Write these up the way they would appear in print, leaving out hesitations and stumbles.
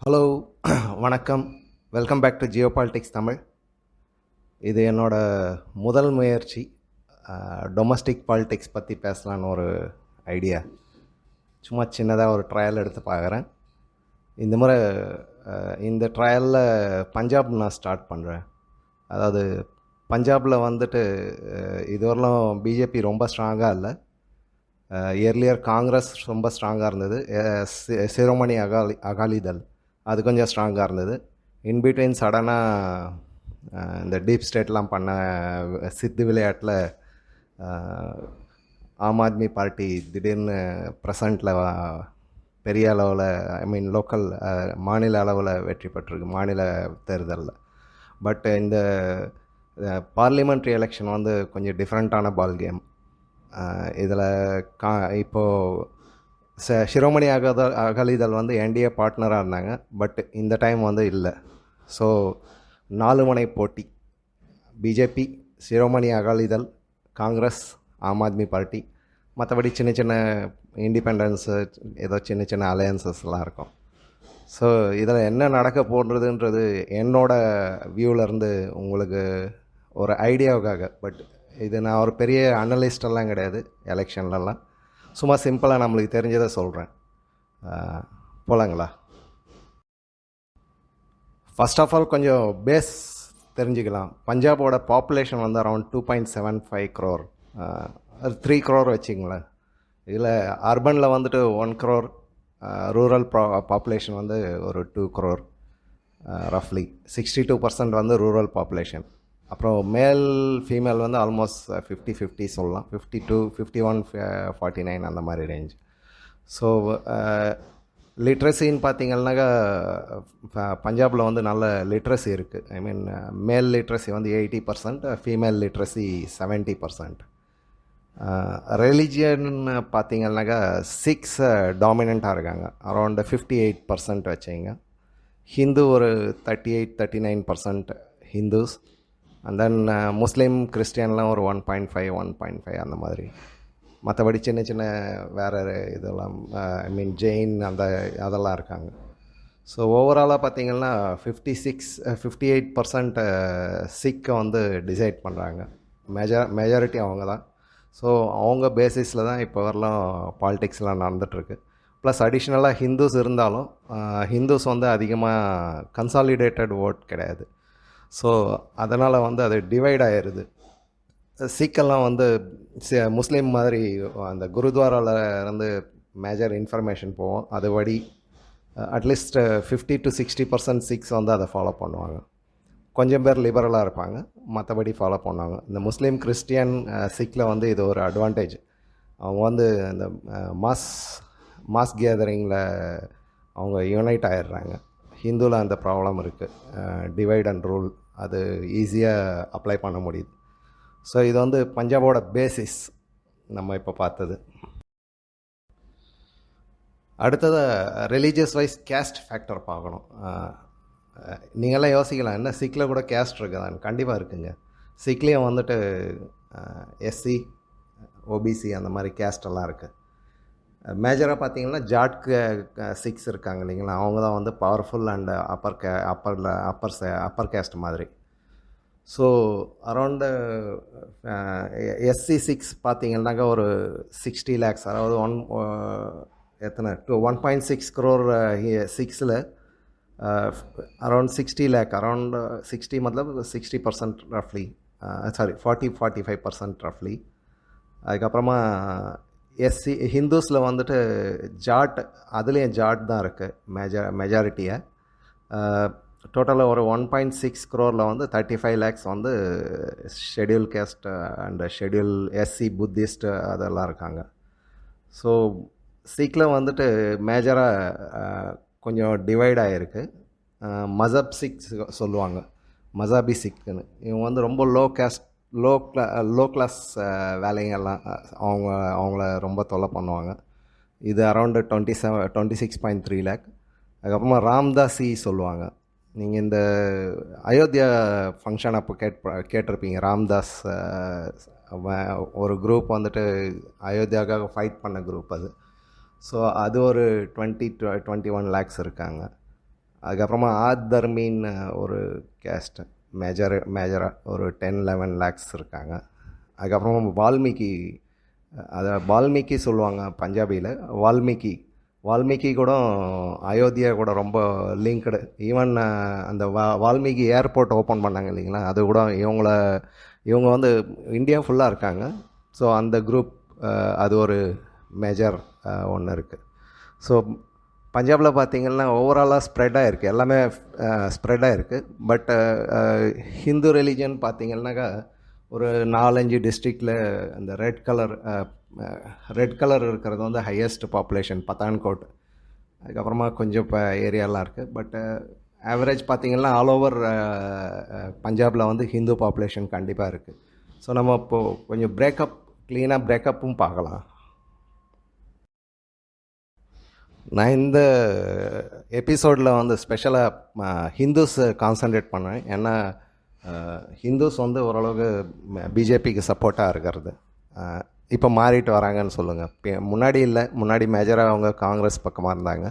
Hello வணக்கம். Welcome back to geopolitics Tamil. இது என்னோட முதல் முயற்சி. டொமஸ்டிக் பாலிட்டிக்ஸ் பற்றி பேசலான்னு ஒரு ஐடியா. சும்மா சின்னதாக ஒரு ட்ரையல் எடுத்து பார்க்குறேன். இந்த முறை இந்த ட்ரையலில் பஞ்சாப் நான் ஸ்டார்ட் பண்ணுறேன். அதாவது பஞ்சாபில் வந்துட்டு இதுவரையிலும் பிஜேபி ரொம்ப ஸ்ட்ராங்காக இல்லை. இயர்லியர் காங்கிரஸ் ரொம்ப ஸ்ட்ராங்காக இருந்தது. சிரோமணி அகாலிதள் அது கொஞ்சம் ஸ்ட்ராங்காக இருந்தது. இன்பிட்வீன் சடனாக இந்த டீப் ஸ்டேட்லாம் பண்ண சித்து விளையாட்டில் ஆம் ஆத்மி பார்ட்டி திடீர்னு ப்ரெசண்ட்டில் பெரிய அளவில் லோக்கல் மாநில அளவில் வெற்றி பெற்றிருக்கு மாநில தேர்தலில். பட் இந்த பார்லிமெண்ட்ரி எலெக்ஷன் வந்து கொஞ்சம் டிஃப்ரெண்ட்டான பால் கேம். இதில் இப்போது சிரோமணி அகாலிதள் வந்து என்டிஏ பார்ட்னராக இருந்தாங்க. பட் இந்த டைம் வந்து இல்லை. ஸோ 4 முனை போட்டி. பிஜேபி, சிரோமணி அகாலிதள், காங்கிரஸ், ஆம் ஆத்மி பார்ட்டி, மற்றபடி சின்ன சின்ன இண்டிபெண்டன்ஸு ஏதோ சின்ன சின்ன அலையன்சஸ்லாம் இருக்கும். ஸோ இதில் என்ன நடக்க போன்றதுன்றது என்னோடய வியூவிலேருந்து உங்களுக்கு ஒரு ஐடியாவுக்காக. பட் இது நான் ஒரு பெரிய அனலிஸ்டெல்லாம் கிடையாது எலெக்ஷன்லலாம். சும்மா சிம்பிளாக நம்மளுக்கு தெரிஞ்சதை சொல்கிறேன். போகலாங்களா? ஃபஸ்ட் ஆஃப் ஆல் கொஞ்சம் பேஸ் தெரிஞ்சுக்கலாம். பஞ்சாபோட பாப்புலேஷன் வந்து அரௌண்ட் 2.75 crore, 3 crore வச்சிங்களேன். இதில் அர்பனில் வந்துட்டு 1 crore, ரூரல் பாப்புலேஷன் வந்து ஒரு 2 crore ரஃப்லி. 62% வந்து ரூரல் பாப்புலேஷன். அப்புறம் மேல் ஃபீமேல் வந்து ஆல்மோஸ்ட் 50-50 சொல்லலாம். 52, 51, 49 அந்த மாதிரி ரேஞ்ச். ஸோ லிட்ரஸின்னு பார்த்திங்கன்னாக்கா பஞ்சாபில் வந்து நல்ல லிட்ரஸி இருக்குது. மேல் லிட்ரஸி வந்து 80%, ஃபீமேல் லிட்ரஸி 70%. ரிலிஜியன் பார்த்திங்கன்னாக்கா 6 டாமினண்ட்டாக இருக்காங்க. அரௌண்ட் 58% வச்சிங்க. ஹிந்து ஒரு 38-39% ஹிந்துஸ். அண்ட் தென் முஸ்லீம் கிறிஸ்டியன்லாம் ஒரு 1.5 அந்த மாதிரி. மற்றபடி சின்ன சின்ன வேறு இதெல்லாம் ஜெயின் அதெல்லாம் இருக்காங்க. ஸோ ஓவராலாக பார்த்திங்கன்னா 58% சிக்கை வந்து டிசைட் பண்ணுறாங்க. மெஜாரிட்டி அவங்க தான். ஸோ அவங்க பேசிஸில் தான் இப்போ வரலாம் பாலிடிக்ஸ்லாம் நடந்துகிட்ருக்கு. ப்ளஸ் அடிஷ்னலாக ஹிந்துஸ் இருந்தாலும் ஹிந்துஸ் வந்து அதிகமாக கன்சாலிடேட்டட் ஓட் கிடையாது. ஸோ அதனால் வந்து அது டிவைட் ஆகிடுது. சீக்கெல்லாம் வந்து முஸ்லீம் மாதிரி அந்த குருத்வாராவில் இருந்து மேஜர் இன்ஃபர்மேஷன் போகும். அதுபடி அட்லீஸ்ட் 50-60% சிக்ஸ் வந்து அதை ஃபாலோ பண்ணுவாங்க. கொஞ்சம் பேர் லிபரலாக இருப்பாங்க, மற்றபடி ஃபாலோ பண்ணுவாங்க. இந்த முஸ்லீம் கிறிஸ்டியன் சிக்கில் வந்து இது ஒரு அட்வான்டேஜ். அவங்க வந்து இந்த மாஸ் கேதரிங்கில் அவங்க யுனைட் ஆகிடுறாங்க. ஹிந்துவில் அந்த ப்ராப்ளம் இருக்குது. டிவைட் அண்ட் ரூல் அது ஈஸியாக அப்ளை பண்ண முடியுது. ஸோ இது வந்து பஞ்சாபோட பேசிஸ் நம்ம இப்போ பார்த்தது. அடுத்தது ரிலீஜியஸ் வைஸ் கேஸ்ட் ஃபேக்டர் பார்க்கணும். நீங்கள்லாம் யோசிக்கலாம், என்ன சிக்கில் கூட கேஸ்ட் இருக்குதான்னு. கண்டிப்பாக இருக்குங்க. சிக்லேயும் வந்துட்டு எஸ்சி, ஓபிசி அந்த மாதிரி கேஸ்டெல்லாம் இருக்குது. மேஜராக பார்த்தீங்கன்னா ஜாட்க்கு 6 இருக்காங்க இல்லைங்களா. அவங்க தான் வந்து பவர்ஃபுல் அண்ட் அப்பர் கேஸ்ட் மாதிரி. ஸோ அரௌண்டு எஸ்சி 6 பார்த்தீங்கன்னாக்கா ஒரு 60 lakhs, அதாவது 1.6 crore 6ல் அரௌண்ட் 60 lakh, அரௌண்ட் 60 मतलब 60% ரஃப்லி, 40-45% ரஃப்லி. அதுக்கப்புறமா எஸ்சி ஹிந்துஸில் வந்துட்டு ஜாட், அதுலேயும் ஜாட் தான் இருக்குது மெஜாரிட்டியாக. டோட்டலாக ஒரு 1.6 crore வந்து 35 lakhs வந்து schedule caste and schedule SC, Buddhist அதெல்லாம் இருக்காங்க. ஸோ சிக்கில் வந்துட்டு மேஜராக கொஞ்சம் டிவைட் ஆகிருக்கு. மசப் சிக்ஸ் சொல்லுவாங்க, மசாபி சிக்குன்னு. இவங்க வந்து ரொம்ப லோ கிளாஸ் வேலைங்கெல்லாம் அவங்கள ரொம்ப தொல்லை பண்ணுவாங்க. இது அரௌண்டு 26.3 lakh. அதுக்கப்புறமா ராம்தாசி சொல்லுவாங்க. நீங்கள் இந்த அயோத்தியா ஃபங்க்ஷன் அப்போ கேட்டிருப்பீங்க. ராம்தாஸ் ஒரு குரூப் வந்துட்டு அயோத்தியாவுக்காக ஃபைட் பண்ண குரூப் அது. ஸோ அது ஒரு 20-21 lakhs இருக்காங்க. அதுக்கப்புறமா தர்மின்னு ஒரு கேஸ்ட்டு மேஜராக ஒரு 10-11 லேக்ஸ் இருக்காங்க. அதுக்கப்புறமா வால்மீகி, அதை வால்மீகி சொல்லுவாங்க பஞ்சாபியில். வால்மீகி கூட அயோத்தியா கூட ரொம்ப லிங்க்டு. ஈவன் அந்த வால்மீகி ஏர்போர்ட் ஓப்பன் பண்ணாங்க இல்லைங்களா, அது கூட இவங்க வந்து இந்தியா ஃபுல்லாக இருக்காங்க. ஸோ அந்த குரூப் அது ஒரு மேஜர் ஒன்று இருக்குது. ஸோ பஞ்சாபில் பார்த்திங்கன்னா ஓவராலாக ஸ்ப்ரெட்டாக இருக்குது, எல்லாமே ஸ்ப்ரெட்டாக இருக்குது. பட் ஹிந்து ரிலீஜன் பார்த்திங்கன்னாக்கா ஒரு 4-5 டிஸ்ட்ரிக்டில் அந்த ரெட் கலர் இருக்கிறது வந்து ஹையஸ்ட் பாப்புலேஷன் பத்தான்கோட். அதுக்கப்புறமா கொஞ்சம் இப்போ ஏரியாலாம் இருக்குது. பட் ஆவரேஜ் பார்த்திங்கன்னா ஆல் ஓவர் பஞ்சாபில் வந்து ஹிந்து பாப்புலேஷன் கண்டிப்பாக இருக்குது. ஸோ நம்ம இப்போது கொஞ்சம் க்ளீனாக பிரேக்கப்பும் பார்க்கலாம். நான் இந்த எபிசோடில் வந்து ஸ்பெஷலாக ஹிந்துஸ் கான்சன்ட்ரேட் பண்ணேன். ஏன்னா ஹிந்துஸ் வந்து ஓரளவுக்கு பிஜேபிக்கு சப்போர்ட்டாக இருக்கிறது. இப்போ மாறிட்டு வராங்கன்னு சொல்லுங்கள். முன்னாடி மேஜராக அவங்க காங்கிரஸ் பக்கமாக இருந்தாங்க.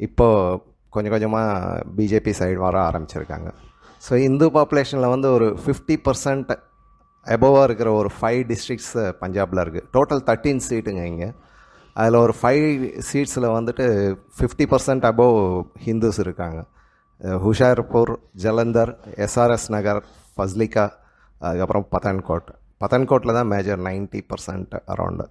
இப்போது கொஞ்சம் கொஞ்சமாக பிஜேபி சைடு வர ஆரம்பிச்சிருக்காங்க. ஸோ இந்து பாப்புலேஷனில் வந்து ஒரு 50% எபோவாக இருக்கிற ஒரு 5 டிஸ்ட்ரிக்ஸ் பஞ்சாபில் இருக்குது. டோட்டல் 13 சீட்டுங்க இங்கே. அதில் ஒரு 5 சீட்ஸில் வந்துட்டு 50% அபோவ் ஹிந்துஸ் இருக்காங்க. ஹுஷார்பூர், ஜலந்தர், எஸ்ஆர்எஸ் நகர், ஃபஸ்லிகா, அதுக்கப்புறம் பத்தான்கோட்டில் தான் மேஜர் 90% அரௌண்டு.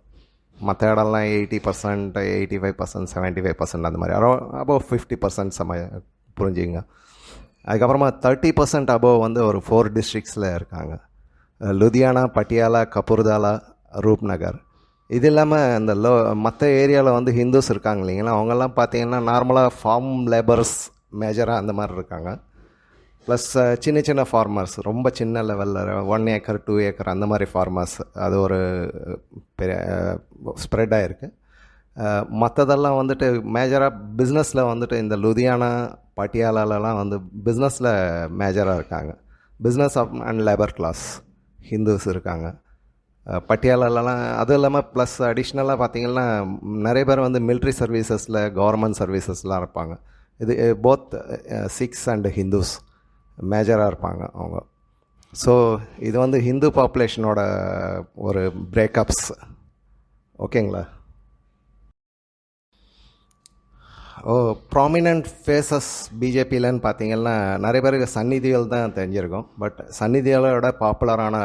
மற்ற இடம்லாம் 80%, 85%, 75% அந்த மாதிரி அபோவ் 50% புரிஞ்சுங்க. அதுக்கப்புறமா 30% அபோவ் வந்து ஒரு 4 டிஸ்ட்ரிக்ஸில் இருக்காங்க. லுதியானா, பட்டியாலா, கபூர்தாலா, ரூப்நகர். இது இல்லாமல் இந்த மற்ற ஏரியாவில் வந்து ஹிந்துஸ் இருக்காங்க இல்லைங்களா, அவங்கெல்லாம் பார்த்திங்கன்னா நார்மலாக ஃபார்ம் லேபர்ஸ் மேஜராக அந்த மாதிரி இருக்காங்க. ப்ளஸ் சின்ன ஃபார்மர்ஸ், ரொம்ப சின்ன லெவலில் 1 ஏக்கர் 2 ஏக்கர் அந்த மாதிரி ஃபார்மர்ஸ், அது ஒரு பெரிய ஸ்ப்ரெட்டாக இருக்குது. மற்றதெல்லாம் வந்துட்டு மேஜராக பிஸ்னஸில் வந்துட்டு இந்த லுதியானா, பட்டியாலாலலாம் வந்து பிஸ்னஸில் மேஜராக இருக்காங்க. Business and labour class Hindus இருக்காங்க பட்டியாலலாம். அதுவும் இல்லாமல் ப்ளஸ் அடிஷ்னலாக பார்த்திங்கன்னா நிறைய பேர் வந்து மிலிட்ரி சர்வீசஸில், கவர்மெண்ட் சர்வீசஸ்லாம் இருப்பாங்க. இது போத் சிக்ஸ் அண்ட் ஹிந்துஸ் மேஜராக இருப்பாங்க அவங்க. ஸோ இது வந்து ஹிந்து பாப்புலேஷனோட ஒரு பிரேக்கப்ஸ். ஓகேங்களா? ப்ராமினன்ட் ஃபேஸஸ் பிஜேபியிலன்னு பார்த்திங்கன்னா நிறைய பேருக்கு சன்னி தியோல் தான் தெரிஞ்சிருக்கும். பட் சன்னி தியோலோட பாப்புலரான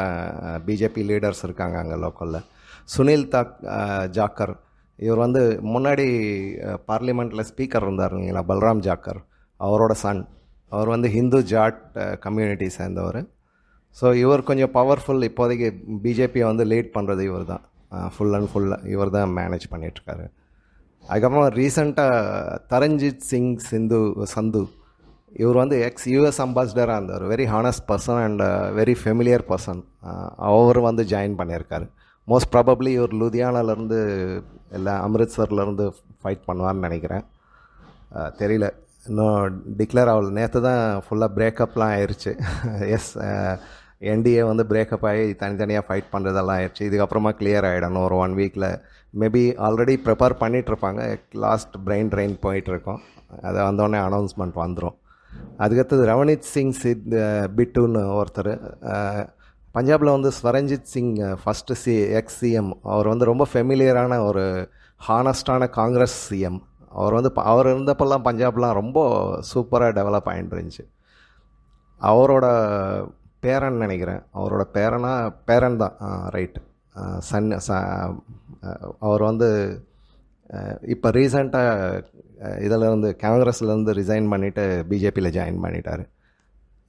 பிஜேபி லீடர்ஸ் இருக்காங்க அங்கே லோக்கலில். சுனில் ஜாக்கர், இவர் வந்து முன்னாடி பார்லிமெண்ட்டில் ஸ்பீக்கர் இருந்தார் இல்லைங்களா, பல்ராம் ஜாக்கர், அவரோட சன். அவர் வந்து ஹிந்து ஜாட் கம்யூனிட்டி சேர்ந்தவர். ஸோ இவர் கொஞ்சம் பவர்ஃபுல். இப்போதைக்கு பிஜேபியை வந்து லீட் பண்ணுறது இவர் தான், ஃபுல்லாக இவர் தான் மேனேஜ் பண்ணிகிட்ருக்காரு. அதுக்கப்புறமா ரீசெண்டாக தரஞ்சித் சிங் சந்து, இவர் வந்து யுஎஸ் அம்பாசிடராக இருந்தார். Very honest person and very familiar person. அவர் வந்து ஜாயின் பண்ணியிருக்காரு. மோஸ்ட் ப்ராபப்ளி இவர் லுதியானாலேருந்து இல்லை அம்ரித்சர்லேருந்து ஃபைட் பண்ணுவார்னு நினைக்கிறேன். தெரியல, இன்னும் டிக்ளேர் ஆகல. நேற்று தான் ஃபுல்லாக பிரேக்கப்லாம் ஆயிடுச்சு. எஸ், என்டிஏ வந்து பிரேக்கப் ஆகி தனித்தனியாக ஃபைட் பண்ணுறதெல்லாம் ஆயிடுச்சு. இதுக்கப்புறமா கிளியர் ஆகிடணும் ஒரு 1 வீக்கில். மேபி ஆல்ரெடி ப்ரிப்பேர் பண்ணிகிட்ருப்பாங்க. லாஸ்ட் பிரெயின் ட்ரெயின் போயிட்டுருக்கோம். அது வந்தோடனே அனௌன்ஸ்மெண்ட் வந்துடும். அதுக்கடுத்தது ரவனித் சிங் பிட்டுன்னு ஒருத்தர். பஞ்சாபில் வந்து ஸ்வரஞ்சித் சிங் ஃபஸ்ட்டு எக்ஸ்-சிஎம். அவர் வந்து ரொம்ப ஃபெமிலியரான ஒரு ஹானஸ்டான காங்கிரஸ் சிஎம். அவர் இருந்தப்பெல்லாம் பஞ்சாப்லாம் ரொம்ப சூப்பராக டெவலப் ஆகிட்டு இருந்துச்சு. அவரோட பேரன் நினைக்கிறேன், அவரோட பேரன் தான், ரைட்டு, அவர் வந்து இப்போ ரீசெண்டாக இதிலேருந்து காங்கிரஸ்லேருந்து ரிசைன் பண்ணிவிட்டு பிஜேபியில் ஜாயின் பண்ணிட்டார்.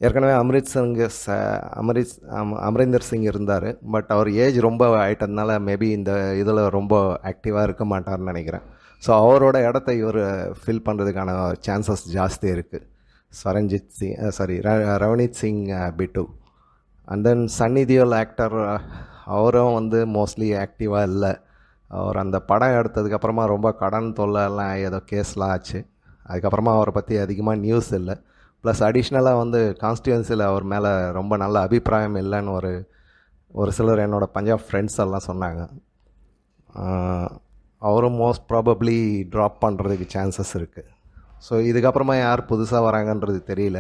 ஏற்கனவே அமரிந்தர் சிங் இருந்தார். பட் அவர் ஏஜ் ரொம்ப ஆகிட்டதுனால மேபி இந்த இதில் ரொம்ப ஆக்டிவாக இருக்க மாட்டார்னு நினைக்கிறேன். ஸோ அவரோட இடத்த இவர் ஃபில் பண்ணுறதுக்கான சான்சஸ் ஜாஸ்தி இருக்குது. Ravneet Singh Bittu. And then Sunny Deol actor, அவரும் வந்து மோஸ்ட்லி ஆக்டிவாக இல்லை. அவர் அந்த படம் எடுத்ததுக்கப்புறமா ரொம்ப கடன் தொல்லைலாம் ஏதோ கேஸ்லாம் ஆச்சு. அதுக்கப்புறமா அவரை பற்றி அதிகமாக நியூஸ் இல்லை. ப்ளஸ் அடிஷ்னலாக வந்து கான்ஸ்டியூன்சியில் அவர் மேலே ரொம்ப நல்ல அபிப்பிராயம் இல்லைன்னு ஒரு சிலர் என்னோடய பஞ்சாப் ஃப்ரெண்ட்ஸ் எல்லாம் சொன்னாங்க. அவரும் மோஸ்ட் ப்ராபப்ளி ட்ராப் பண்ணுறதுக்கு சான்சஸ் இருக்குது. ஸோ இதுக்கப்புறமா யார் புதுசாக வராங்கன்றது தெரியல.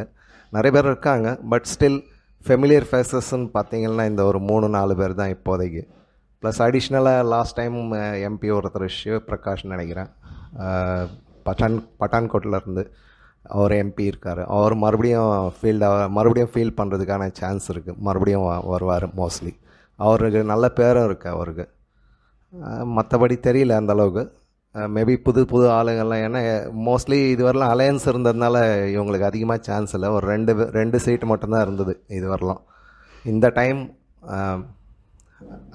நிறைய பேர் இருக்காங்க, பட் ஸ்டில் ஃபெமிலியர் ஃபேஸஸ்ன்னு பார்த்தீங்கன்னா இந்த ஒரு 3-4 பேர் தான் இப்போதைக்கு. ப்ளஸ் அடிஷ்னலாக லாஸ்ட் டைம் எம்பி ஒருத்தர் சிவபிரகாஷ்னு நினைக்கிறேன், பட்டான்கோட்டிலேருந்து அவர் எம்பி இருக்கார். அவர் மறுபடியும் ஃபீல் பண்ணுறதுக்கான சான்ஸ் இருக்குது, மறுபடியும் வருவார் மோஸ்ட்லி. அவருக்கு நல்ல பேரும் இருக்குது அவருக்கு. மற்றபடி தெரியல அந்தளவுக்கு. மேபி புது ஆளுங்கள்லாம், ஏன்னா மோஸ்ட்லி இதுவரைலாம் அலையன்ஸ் இருந்ததுனால இவங்களுக்கு அதிகமாக சான்ஸ் இல்லை. ஒரு ரெண்டு சீட்டு மட்டும்தான் இருந்தது இதுவரைலாம். இந்த டைம்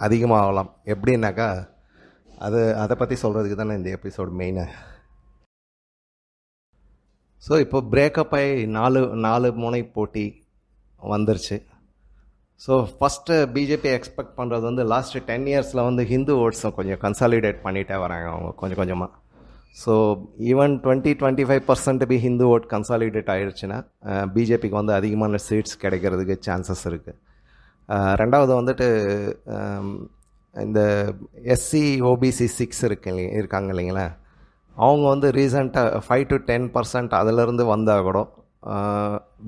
அதிகமாக ஆகலாம். எப்படின்னாக்கா அதை பற்றி சொல்கிறதுக்கு தானே இந்த எபிசோடு மெயினு. ஸோ இப்போ பிரேக்கப் ஆகி 4 முனை போட்டி வந்துருச்சு. ஸோ ஃபஸ்ட்டு பிஜேபி எக்ஸ்பெக்ட் பண்ணுறது வந்து லாஸ்ட்டு 10 இயர்ஸில் வந்து ஹிந்து ஓட்ஸை கொஞ்சம் கன்சாலிடேட் பண்ணிகிட்டே வராங்க அவங்க கொஞ்சம் கொஞ்சமாக. ஸோ ஈவன் 20-25% பி ஹிந்து ஓட் கன்சாலிடேட் ஆகிடுச்சுன்னா பிஜேபிக்கு வந்து அதிகமான சீட்ஸ் கிடைக்கிறதுக்கு சான்சஸ் இருக்குது. ரெண்டாவது வந்துட்டு இந்த எஸ்சி ஓபிசி 6 இருக்காங்க இல்லைங்களா, அவங்க வந்து ரீசெண்டாக 5-10% அதிலிருந்து வந்தால் கூட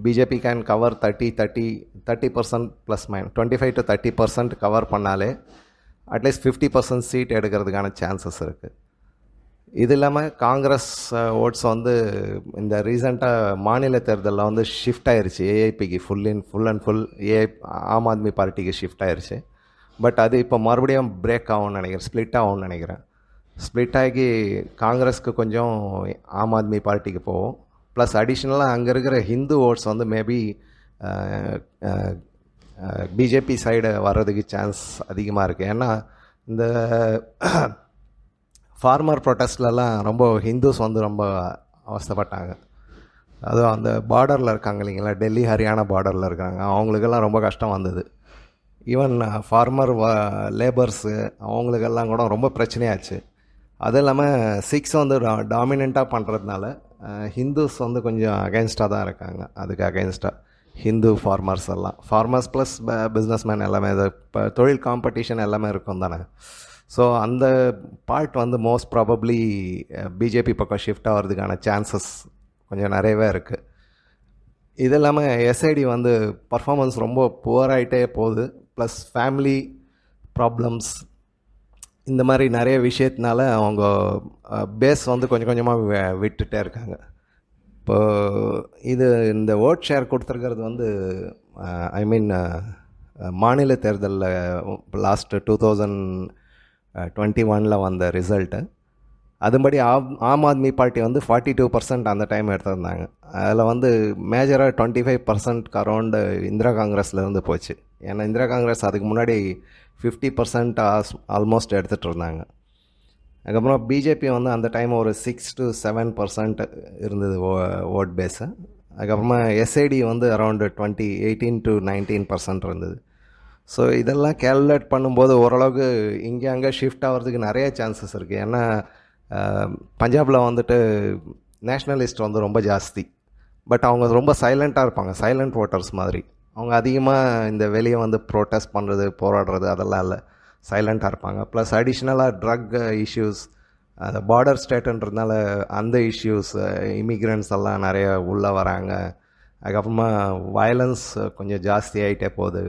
BJP can cover 30% plus minus 25-30% cover பண்ணாலே அட்லீஸ்ட் 50% சீட் எடுக்கிறதுக்கான சான்சஸ் இருக்குது. இது இல்லாமல் காங்கிரஸ் ஓட்ஸ் வந்து இந்த ரீசெண்டாக மாநில தேர்தலில் வந்து ஷிஃப்ட் ஆயிடுச்சு ஏஐபிக்கு, full and full Aam Aadmi பார்ட்டிக்கு ஷிஃப்ட் ஆயிடுச்சு. பட் அது இப்போ மறுபடியும் பிரேக் ஆகும்னு நினைக்கிறேன், ஸ்ப்ளிட் ஆகும்னு நினைக்கிறேன். ஸ்ப்ளிட் ஆகி காங்கிரஸ்க்கு கொஞ்சம் ஆம் ஆத்மி பார்ட்டிக்கு போகும். ப்ளஸ் அடிஷ்னலாக அங்கே இருக்கிற ஹிந்து ஓட்ஸ் வந்து மேபி பிஜேபி சைடு வர்றதுக்கு சான்ஸ் அதிகமாக இருக்குது. ஏன்னா இந்த ஃபார்மர் ப்ரொட்டஸ்ட்லலாம் ரொம்ப ஹிந்துஸ் வந்து ரொம்ப அவஸ்தைப்பட்டாங்க. அதுவும் அந்த பார்டரில் இருக்காங்க இல்லைங்களா, டெல்லி ஹரியானா பார்டரில் இருக்காங்க, அவங்களுக்கெல்லாம் ரொம்ப கஷ்டம் வந்தது. ஈவன் ஃபார்மர் லேபர்ஸு அவங்களுக்கெல்லாம் கூட ரொம்ப பிரச்சனையாச்சு. அதுவும் இல்லாமல் 6 வந்து டாமினண்ட்டாக பண்ணுறதுனால ஹிந்துஸ் வந்து கொஞ்சம் அகெயின்ஸ்டாக தான் இருக்காங்க. அதுக்கு அகெயின்ஸ்டாக Hindu farmers plus business man எல்லாமே, இது இப்போ தொழில் காம்படிஷன் எல்லாமே இருக்கும் தானே. ஸோ அந்த பார்ட் வந்து மோஸ்ட் ப்ராபப்ளி பிஜேபி பக்கம் ஷிஃப்ட் ஆகிறதுக்கான சான்சஸ் கொஞ்சம் நிறையவே இருக்குது. இது இல்லாமல் எஸ்ஐடி வந்து பர்ஃபார்மன்ஸ் ரொம்ப புவராகிட்டே போகுது. ப்ளஸ் ஃபேமிலி ப்ராப்ளம்ஸ் இந்த மாதிரி நிறைய விஷயத்தினால அவங்க பேஸ் வந்து கொஞ்சம் கொஞ்சமாக விட்டுட்டே இருக்காங்க. இப்போது இந்த ஓட் ஷேர் கொடுத்துருக்கிறது வந்து மாநில தேர்தலில் லாஸ்ட்டு 2021 வந்த ரிசல்ட்டு. அதுபடி ஆம் ஆத்மி பார்ட்டி வந்து 42% அந்த டைம் எடுத்திருந்தாங்க. அதில் வந்து மேஜராக 25% அரௌண்டு இந்திரா காங்கிரஸ்லேருந்து போச்சு. ஏன்னா இந்திரா காங்கிரஸ் அதுக்கு முன்னாடி 50% ஆல்மோஸ்ட் எடுத்துகிட்டு இருந்தாங்க. அதுக்கப்புறம் பிஜேபி வந்து அந்த டைம் ஒரு 6-7% இருந்தது ஓட் பேஸு. அதுக்கப்புறமா எஸ்ஐடி வந்து அரௌண்டு 18-19% இருந்தது. ஸோ இதெல்லாம் கேல்குலேட் பண்ணும்போது ஓரளவுக்கு இங்கே அங்கே ஷிஃப்ட் ஆகிறதுக்கு நிறைய சான்சஸ் இருக்குது. ஏன்னா பஞ்சாபில் வந்துட்டு நேஷ்னலிஸ்ட் வந்து ரொம்ப ஜாஸ்தி. பட் அவங்க ரொம்ப சைலண்ட்டாக இருப்பாங்க, சைலண்ட் ஓட்டர்ஸ் மாதிரி. அவங்க அதிகமாக இந்த வெளியே வந்து ப்ரோட்டஸ்ட் பண்ணுறது, போராடுறது அதெல்லாம் இல்லை, சைலண்ட்டாக இருப்பாங்க. ப்ளஸ் அடிஷ்னலாக ட்ரக் இஷ்யூஸ், அந்த பார்டர் ஸ்டேட்டுன்றதுனால அந்த இஷ்யூஸ், இமிக்ரெண்ட்ஸ் எல்லாம் நிறைய உள்ளே வராங்க. அதுக்கப்புறமா வயலன்ஸ் கொஞ்சம் ஜாஸ்தி ஆகிட்டே போகுது,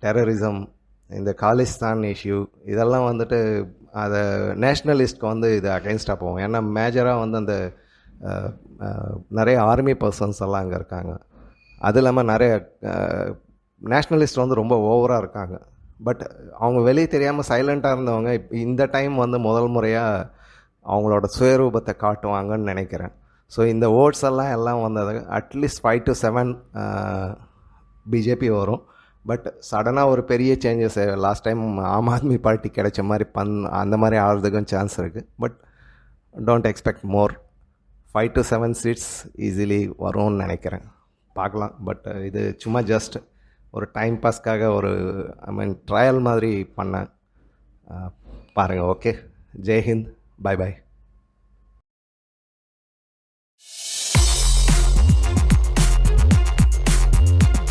டெரரிசம், இந்த காலிஸ்தான் இஷ்யூ, இதெல்லாம் வந்துட்டு அதை நேஷ்னலிஸ்ட்க்கு வந்து இது அகெயின்ஸ்டாக போகும். ஏன்னா மேஜராக வந்து அந்த நிறைய ஆர்மி பர்சன்ஸ் எல்லாம் அங்கே இருக்காங்க. அது இல்லாமல் நிறைய நேஷ்னலிஸ்ட் வந்து ரொம்ப ஓவராக இருக்காங்க. பட் அவங்க வெளியே தெரியாமல் சைலண்ட்டாக இருந்தவங்க இந்த டைம் வந்து முதல் முறையாக அவங்களோட சுயரூபத்தை காட்டுவாங்கன்னு நினைக்கிறேன். ஸோ இந்த ஓட்ஸ் எல்லாம் வந்தது அட்லீஸ்ட் 5-7 பிஜேபி வரும். பட் சடனாக ஒரு பெரிய changes last time Aam Aadmi party கிடைச்ச மாதிரி அந்த மாதிரி ஆகிறதுக்கும் சான்ஸ் இருக்குது. But don't expect more. 5-7 seats easily வரும்னு நினைக்கிறேன், பார்க்கலாம். பட் இது சும்மா ஜஸ்ட் ஒரு டைம் பாஸ்க்காக ஒரு ட்ரையல் மாதிரி பண்ணேன். பாருங்கள். ஓகே, ஜெய்ஹிந்த், பை பாய்.